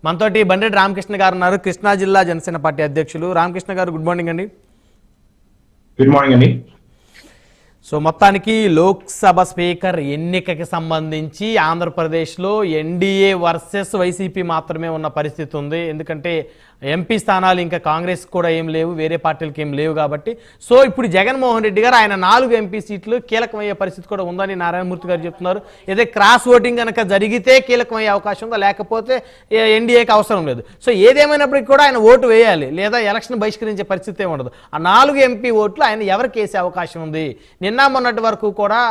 మనతోటి బండ్రెడ్డి రామకృష్ణ గారు ఉన్నారు, కృష్ణా జిల్లా జనసేన పార్టీ అధ్యక్షులు. రామకృష్ణ గారు గుడ్ మార్నింగ్ అండి. గుడ్ మార్నింగ్ అండి. సో మొత్తానికి లోక్సభ స్పీకర్ ఎన్నికకి సంబంధించి ఆంధ్రప్రదేశ్లో ఎన్డీఏ వర్సెస్ వైసీపీ మాత్రమే ఉన్న పరిస్థితి ఉంది. ఎందుకంటే ఎంపీ స్థానాలు ఇంకా కాంగ్రెస్ కూడా ఏం లేవు, వేరే పార్టీలకి ఏం లేవు కాబట్టి. సో ఇప్పుడు జగన్మోహన్ రెడ్డి గారు ఆయన 4 ఎంపీ సీట్లు కీలకమయ్యే పరిస్థితి కూడా ఉందని నారాయణమూర్తి గారు చెప్తున్నారు. ఏదైతే క్రాస్ ఓటింగ్ కనుక జరిగితే కీలకమయ్యే అవకాశం ఉందా, లేకపోతే ఎన్డీఏకి అవసరం లేదు. సో ఏదేమైనప్పటికీ కూడా ఆయన ఓటు వేయాలి, లేదా ఎలక్షన్ బహిష్కరించే పరిస్థితి ఉండదు. ఆ 4 ఎంపీ ఓట్లు ఆయన ఎవరికి వేసే అవకాశం ఉంది? నిన్న మొన్నటి వరకు కూడా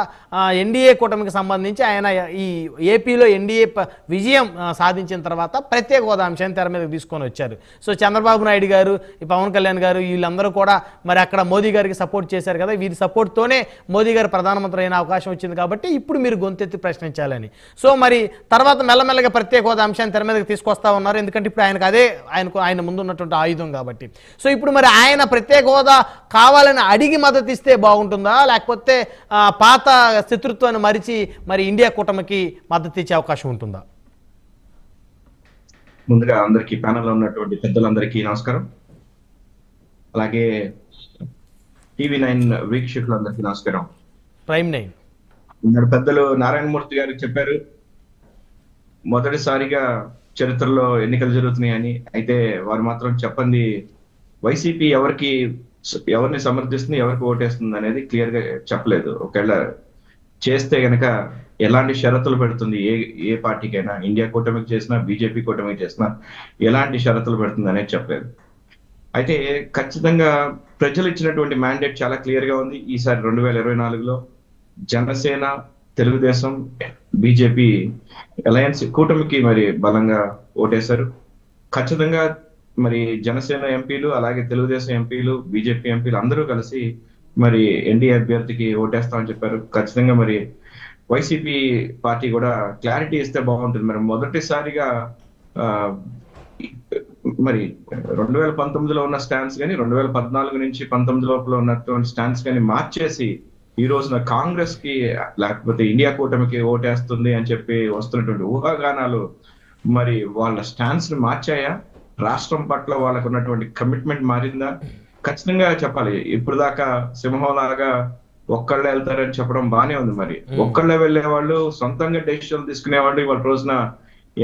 ఎన్డీఏ కూటమికి సంబంధించి ఆయన ఈ ఏపీలో ఎన్డీఏ విజయం సాధించిన తర్వాత ప్రత్యేక హోదా అంశాన్ని తెర మీదకి తీసుకొని వచ్చారు. సో చంద్రబాబు నాయుడు గారు, పవన్ కళ్యాణ్ గారు వీళ్ళందరూ కూడా మరి అక్కడ మోదీ గారికి సపోర్ట్ చేశారు కదా, వీరి సపోర్ట్తోనే మోదీ గారు ప్రధానమంత్రి అయిన అవకాశం వచ్చింది కాబట్టి ఇప్పుడు మీరు గొంతెత్తి ప్రశ్నించాలని. సో మరి తర్వాత మెల్లమెల్లగా ప్రత్యేక హోదా అంశాన్ని తెర మీదకి తీసుకొస్తా ఉన్నారు. ఎందుకంటే ఇప్పుడు ఆయనకు అదే ఆయన ముందున్నటువంటి ఆయుధం కాబట్టి. సో ఇప్పుడు మరి ఆయన ప్రత్యేక హోదా కావాలని అడిగి మద్దతు ఇస్తే బాగుంటుందా, లేకపోతే పాత శత్రుత్వాన్ని మరిచి మరి ఇండియా కూటమికి మద్దతు ఇచ్చే అవకాశం ఉంటుందా? ముందుగా అందరికీ ప్యానెల్లో ఉన్నటువంటి పెద్దలందరికీ నమస్కారం. అలాగే టీవీ9 వీక్షకులందరికీ నమస్కారం. ప్రైమ్ 9 పెద్దలు నారాయణమూర్తి గారు చెప్పారు, మొదటిసారిగా చరిత్రలో ఎన్నికలు జరుగుతున్నాయని. అయితే వారు మాత్రం చెప్పింది వైసీపీ ఎవరిని సమర్థిస్తుంది, ఎవరికి ఓటేస్తుంది అనేది క్లియర్ గా చెప్పలేదు. ఒకవేళ చేస్తే గనక ఎలాంటి షరతులు పెడుతుంది, ఏ పార్టీకైనా, ఇండియా కూటమికి చేసినా బీజేపీ కూటమికి చేసినా ఎలాంటి షరతులు పెడుతుంది అనేది చెప్పలేదు. అయితే ఖచ్చితంగా ప్రజలు ఇచ్చినటువంటి మ్యాండేట్ చాలా క్లియర్ గా ఉంది. ఈసారి 2024లో జనసేన, తెలుగుదేశం, బీజేపీ అలయన్స్ కూటమికి మరి బలంగా ఓటేశారు. ఖచ్చితంగా మరి జనసేన ఎంపీలు, అలాగే తెలుగుదేశం ఎంపీలు, బీజేపీ ఎంపీలు అందరూ కలిసి మరి ఎన్డీఏ అభ్యర్థికి ఓటేస్తామని చెప్పారు. ఖచ్చితంగా మరి వైసీపీ పార్టీ కూడా క్లారిటీ ఇస్తే బాగుంటుంది. మరి మొదటిసారిగా మరి 2019లో ఉన్న స్టాండ్స్ కానీ 2014 నుంచి 19 లోపల ఉన్నటువంటి స్టాండ్స్ కానీ మార్చేసి ఈ రోజున కాంగ్రెస్ కి లేకపోతే ఇండియా కూటమికి ఓటేస్తుంది అని చెప్పి వస్తున్నటువంటి ఊహాగానాలు మరి వాళ్ళ స్టాండ్స్ ని మార్చాయా? రాష్ట్రం పట్ల వాళ్ళకు ఉన్నటువంటి కమిట్మెంట్ మారిందా? ఖచ్చితంగా చెప్పాలి. ఇప్పుడు దాకా సింహంలాగా ఒక్కళ్ళే వెళ్తారని చెప్పడం బానే ఉంది. మరి ఒక్కళ్ళే వెళ్లే వాళ్ళు, సొంతంగా డెసిషన్ తీసుకునేవాళ్ళు ఇవాళ రోజున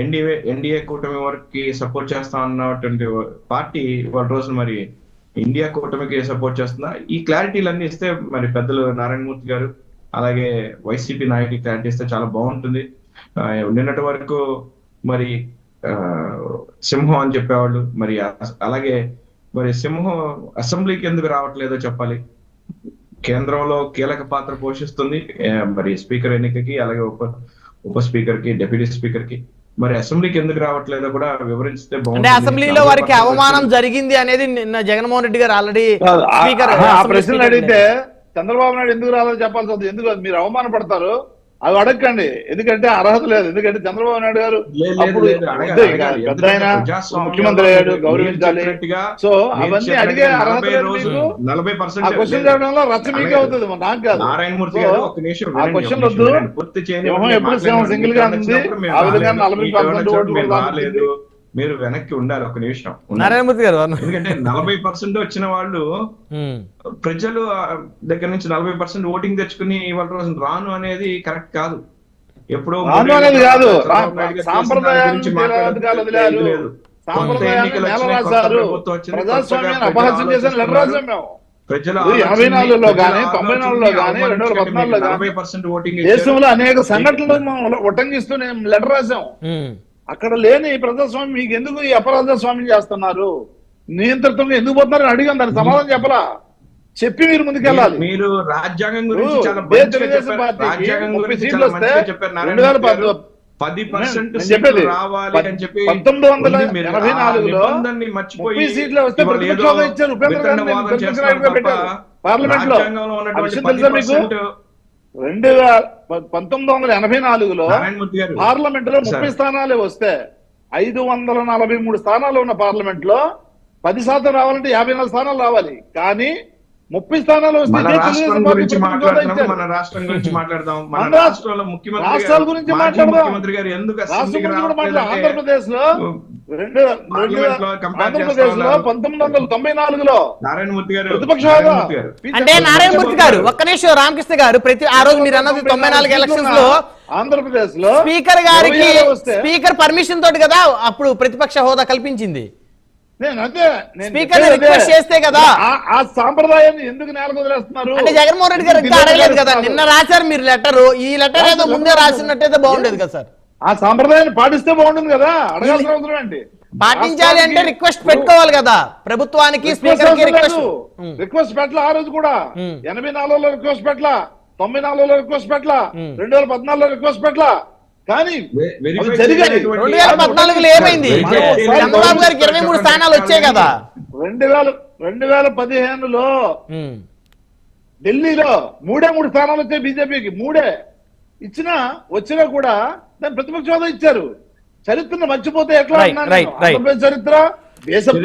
ఎన్డీఏ కూటమి వరకు సపోర్ట్ చేస్తా అన్నటువంటి పార్టీ ఇవాళ రోజున మరి ఇండియా కూటమికి సపోర్ట్ చేస్తుందా? ఈ క్లారిటీలన్నీ ఇస్తే మరి పెద్దలు నారాయణమూర్తి గారు అలాగే వైసీపీ నాయకులు క్లారిటీ ఇస్తే చాలా బాగుంటుంది. నిన్నటి వరకు మరి సింహం అని చెప్పేవాళ్ళు, మరి అలాగే మరి సింహం అసెంబ్లీకి ఎందుకు రావట్లేదో చెప్పాలి. కేంద్రంలో కీలక పాత్ర పోషిస్తుంది మరి స్పీకర్ ఎన్నికకి, అలాగే ఉప స్పీకర్ కి, డిప్యూటీ స్పీకర్ కి. మరి అసెంబ్లీకి ఎందుకు రావట్లేదో కూడా వివరిస్తే బాగుంటుంది. అసెంబ్లీలో వారికి అవమానం జరిగింది అనేది నిన్న జగన్మోహన్ రెడ్డి గారు ఆల్రెడీ ప్రశ్నలు అడిగితే చంద్రబాబు నాయుడు ఎందుకు రావాలో చెప్పాల్సి వస్తుంది. ఎందుకు మీరు అవమానం పడతారు? అవి అడగండి, ఎందుకంటే అర్హత లేదు. ఎందుకంటే చంద్రబాబు నాయుడు గారు అప్పుడు పెద్ద ఆయన ముఖ్యమంత్రి అయ్యాడు, గౌరవించాలి. సో అవన్నీ అడిగే అర్హత లేదు మీకు. ఆ క్వశ్చన్ చేయడంలో రచ్చ మీకే అవుతుంది, నాకు కాదు. ఆ క్వశ్చన్ వద్దు. ఎప్పుడు సింగిల్ గా ఉంది, ఆ విధంగా 40% ఓట్లు మీరు వెనక్కి ఉండాలి ఒక నిమిషం. నారాయణమూర్తి గారు ఎందుకంటే 40% వచ్చిన వాళ్ళు ప్రజలు దగ్గర నుంచి 40% ఓటింగ్ తెచ్చుకుని ఇవాళ రోజు రాను అనేది కరెక్ట్ కాదు. ఎప్పుడో అనేది కాదు, ప్రజలు దేశంలో అనేక సంఘటనలు ఉటంకిస్తూ నేను లెటర్ రాశాం. అక్కడ లేని ప్రజాస్వామ్యం మీకు ఎందుకు ఈ అపరాధస్వామ్యం చేస్తున్నారు, నియంత్రితంగా ఎందుకు పోతున్నారు అడిగాం. దానికి సమాధానం చెప్పలా, చెప్పి మీరు ముందుకెళ్ళాలి. మీరు రాజ్యాంగం గురించి చాలా తెలుగుదేశం పార్టీకి 30 సీట్లు వస్తే 2010 రావాలి అని చెప్పి 1984లో 30 సీట్లు వస్తే ప్రతిపక్షంలో ఇచ్చారు ఉపేంద్ర గాంధీ పెట్టారు పార్లమెంట్ లో. తెలుసా మీకు? 1984లో పార్లమెంట్ లో 30 స్థానాలే వస్తే 543 స్థానాలు ఉన్న పార్లమెంట్ లో 10% రావాలంటే 54 స్థానాలు రావాలి. కానీ 30 స్థానాలు వస్తే మన ఇదే రాష్ట్రం తెలుగుదేశం పార్టీ గురించి ప్రభుత్వం కూడా మాట్లాడుతున్నాం, ఇచ్చారు. మన రాష్ట్రం గురించి మాట్లాడదాం. మన మన రాష్ట్రంలో ముఖ్యమంత్రి రాష్ట్రాల గారు, గురించి మాజీ మాట్లాడదాం. ముఖ్యమంత్రి గారు ఎందుకు రాష్ట్రం అసెంబ్లీకి గురించి కూడా మాట్లాడాలి. రావట్లేదంటే ఆంధ్రప్రదేశ్ లో పార్లమెంట్ లో కంపేర్ చేస్తా 1994లో నారాయణమూర్తి గారు, ప్రతిపక్ష హోదా నారాయణమూర్తి గారు. అంటే నారాయణమూర్తి గారు ఒక్క నిమిషం, రామకృష్ణ గారు ఆ రోజు మీరు అన్నది 94 ఎలక్షన్స్ లో ఆంధ్రప్రదేశ్ లో స్పీకర్ గారికి 26 వస్తే స్పీకర్ పర్మిషన్ తోటి కదా అప్పుడు ప్రతిపక్ష హోదా కల్పించింది. నేను స్పీకర్ రిక్వెస్ట్ చేస్తే కదా. ఆ సాంప్రదాయాన్ని ఎందుకు నేలకు వదిలేస్తున్నారు? అంటే జగన్మోహన్ రెడ్డి గారు ఇంకా అడగలేదు కదా, నిన్న రాశారు మీరు లెటర్, ఈ లెటర్ ఏదో ముందే రాసినట్టయితే బాగుండేది కదా సార్. ఆ సాంప్రదాయాన్ని పాటిస్తే బాగుంటుంది కదా, అడగాల్సిన అవసరం ఏంటి? పాటించాలి అంటే రిక్వెస్ట్ పెట్టుకోవాలి కదా ప్రభుత్వానికి, స్పీకర్ కి రిక్వెస్ట్. రిక్వెస్ట్ పెట్టల ఆ రోజు కూడా 84లో రిక్వెస్ట్ పెట్టల, 94లో రిక్వెస్ట్ పెట్టల, 2014లో రిక్వెస్ట్ పెట్టల. కానీ అవి జరిగాయి. 2014లో ఏమైంది? చంద్రబాబు గారికి 23 స్థానాలు వచ్చాయి కదా. 2015లో ఢిల్లీలో 3 స్థానాలు వచ్చాయి బీజేపీకి. వచ్చినా కూడా దాని ప్రతిపక్ష హోదా ఇచ్చారు. చరిత్రను మర్చిపోతే ఎట్లా అన్నాను నేను. ఆంధ్రప్రదేశ్ చరిత్ర, దేశం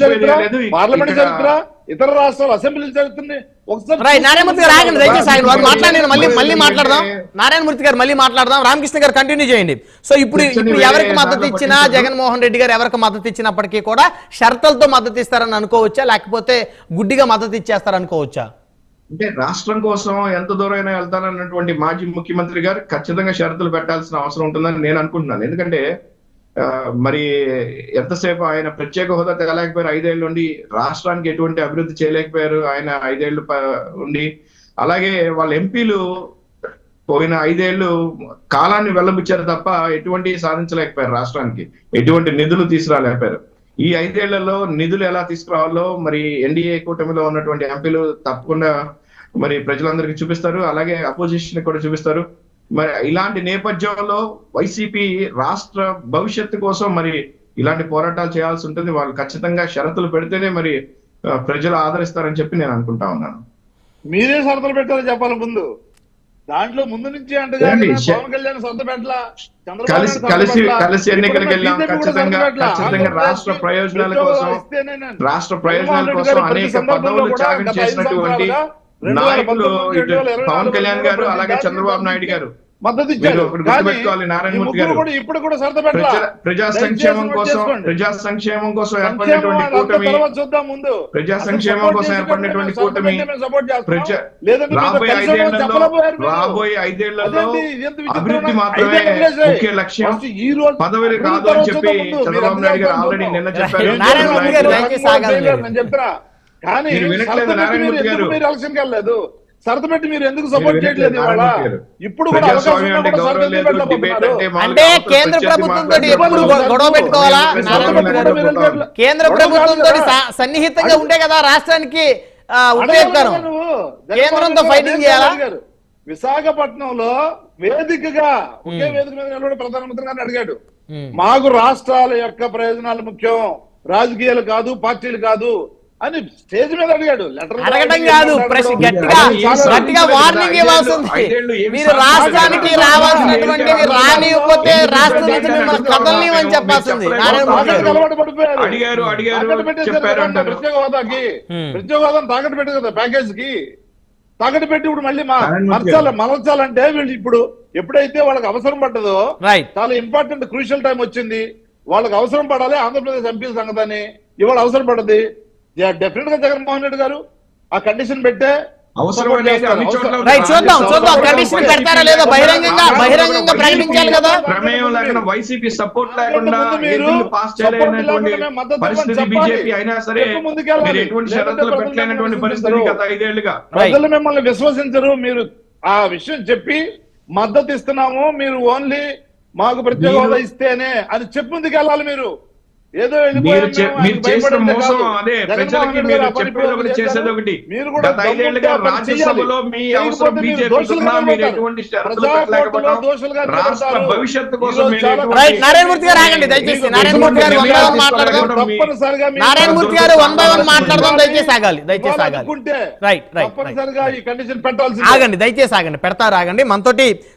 చరిత్ర, పార్లమెంట్ చరిత్ర, ఇతర రాష్ట్రాల అసెంబ్లీ చరిత్రని ఒకసారి నారాయణమూర్తి గారు ఆగండి, దయచేసి ఆగండి. వారు మాట్లాడి మళ్ళీ మాట్లాడదాం. నారాయణమూర్తి గారు మళ్ళీ మాట్లాడదాం. రామకృష్ణ గారు కంటిన్యూ చేయండి. సో ఇప్పుడు ఎవరికి మద్దతు ఇచ్చినా, జగన్మోహన్ రెడ్డి గారు ఎవరికి మద్దతు ఇచ్చినప్పటికీ కూడా షరతులతో మద్దతు ఇస్తారని అనుకోవచ్చా, లేకపోతే గుడ్డిగా మద్దతు ఇచ్చేస్తారనుకోవచ్చా? అంటే రాష్ట్రం కోసం ఎంత దూరమైనా వెళ్తానన్నటువంటి మాజీ ముఖ్యమంత్రి గారు ఖచ్చితంగా షరతులు పెట్టాల్సిన అవసరం ఉంటుందని నేను అనుకుంటున్నాను. ఎందుకంటే మరి ఎంతసేపు ఆయన ప్రత్యేక హోదా తేలేకపోయారు, 5 ఏళ్ళు ఉండి రాష్ట్రానికి ఎటువంటి అభివృద్ధి చేయలేకపోయారు ఆయన 5 ఏళ్ళు ఉండి. అలాగే వాళ్ళ ఎంపీలు పోయిన 5 ఏళ్ళు కాలాన్ని వెళ్ళబుచ్చారు తప్ప ఎటువంటి సాధించలేకపోయారు, రాష్ట్రానికి ఎటువంటి నిధులు తీసుకురాలేకపోయారు. ఈ 5 ఏళ్లలో నిధులు ఎలా తీసుకురావాలో మరి ఎన్డీఏ కూటమిలో ఉన్నటువంటి ఎంపీలు తప్పకుండా మరి ప్రజలందరికీ చూపిస్తారు, అలాగే అపోజిషన్ కూడా చూపిస్తారు. మరి ఇలాంటి నేపథ్యంలో వైసీపీ రాష్ట్ర భవిష్యత్తు కోసం మరి ఇలాంటి పోరాటాలు చేయాల్సి ఉంటుంది. వాళ్ళు ఖచ్చితంగా షరతులు పెడితేనే మరి ప్రజలు ఆదరిస్తారని చెప్పి నేను అనుకుంటా ఉన్నాను. మీరే షరతులు పెట్టారని చెప్పాలి ముందు. దాంట్లో ముందు నుంచి అంటే పవన్ కళ్యాణ్ సొంత పెట్టలా, కలిసి ఎన్నికలకు వెళ్ళాం. ఖచ్చితంగా రాష్ట్ర ప్రయోజనాల కోసం అనేక పదవులు త్యాగం చేసినటువంటి నాయకులు ఇటు పవన్ కళ్యాణ్ గారు, అలాగే చంద్రబాబు నాయుడు గారు మద్దతు ఇచ్చారు. గుర్తుపెట్టుకోవాలి, నారాయణమూర్తి గారు ఇప్పుడు కూడా సర్ద పెట్టలా. ప్రజా సంక్షేమం కోసం ఏర్పడినటువంటి కూటమి, ప్రజా సంక్షేమం కోసం ఏర్పడినటువంటి కూటమి రాబోయే 5 ఏళ్లలో అభివృద్ధి మాత్రమే ముఖ్య లక్ష్యం, పదవిని కాదు అని చెప్పి చంద్రబాబు నాయుడు గారు ఆల్రెడీ నిన్న చెప్పారు. నేను చెప్తున్నా కానీ మీరు ఎలక్షన్కి వెళ్ళలేదు, సరద పెట్టి మీరు ఎందుకు సపోర్ట్ చేయట్లేదు? ఇప్పుడు కూడా అంటే కేంద్ర ప్రభుత్వంతో ఎప్పుడు గొడవ పెట్టుకోవాలా? కేంద్ర ప్రభుత్వంతో సన్నిహితంగా ఉంటే కదా రాష్ట్రానికి ఉపయోగకరం. కేంద్రంతో ఫైటింగ్ చేయాలా? విశాఖపట్నంలో వేదికగా ఒకే వేదిక మీద నిలబడి ప్రధానమంత్రి గారిని అడిగాడు, మాకు రాష్ట్రాల యొక్క ప్రయోజనాలు ముఖ్యం, రాజకీయాలు కాదు, పార్టీలు కాదు అని స్టేజ్ మీద అడిగాడు. అడగడం కాదు, గట్టిగా వార్నింగ్ ఇవ్వాల్సింది. మీరు రాష్ట్రానికి రావాల్సినటువంటి రానివ్వకపోతే రాష్ట్రం నుంచి మిమ్మల్ని కదలనివ్వని చెప్పాల్సింది. అలవాటు పడిపోయారు, ప్రత్యేక హోదాకి, ప్రత్యేక హోదాను తాకట్టు పెట్టారు కదా, ప్యాకేజ్ కి తాకట్టు పెట్టి ఇప్పుడు మళ్ళీ మలచాలంటే వీళ్ళు ఇప్పుడు ఎప్పుడైతే వాళ్ళకి అవసరం పడ్డదో, చాలా ఇంపార్టెంట్ క్రూషియల్ టైం వచ్చింది, వాళ్ళకి అవసరం పడాలి ఆంధ్రప్రదేశ్ ఎంపీల సంగతి, ఇవాళ అవసరం పడ్డది. డెఫినెట్ గా జగన్మోహన్ రెడ్డి గారు ఆ కండిషన్ పెట్టే చూద్దాం కండిషన్ పెడతారా లేదా, బహిరంగంగా ప్రకటించాలి కదా. ప్రమేయం లేకుండా వైసీపీ సపోర్ట్ లేకుండా పాస్ చేయలేనటువంటి పరిస్థితి బీజేపీ అయినా సరే ఎటువంటి షరతులు పెట్టలేనటువంటి పరిస్థితి గత 5 ఏళ్లుగా. ప్రజలు మిమ్మల్ని విశ్వసించరు. మీరు ఆ విషయం చెప్పి మద్దతు ఇస్తున్నాము, మీరు ఓన్లీ మాకు ప్రత్యేక హోదా ఇస్తేనే అని చెప్పి ముందుకు వెళ్ళాలి. మీరు ఏదో మీరు చేసిన మోసం అదే, ప్రజలకి మీరు చెప్పేది ఒకటి చేసేది ఒకటి. గత 5 ఏళ్లుగా రాజ్యసభలో మీ అవసరం బీజేపీ ఉన్నా మీరు ఎటువంటి షరతులు పెట్టలేకపోవడం, రాష్ట్ర భవిష్యత్తు కోసం నారాయణమూర్తి గారు ఆగండి దయచేసి. నారాయణమూర్తి గారు 1 by 1 మాట్లాడదాం. నారాయణమూర్తి గారు 1 by 1 మాట్లాడదాం. దయచేసి ఆగాలి. రైట్ ఆగండి, దయచేసి ఆగండి. పెడతారు ఆగండి. మనతోటి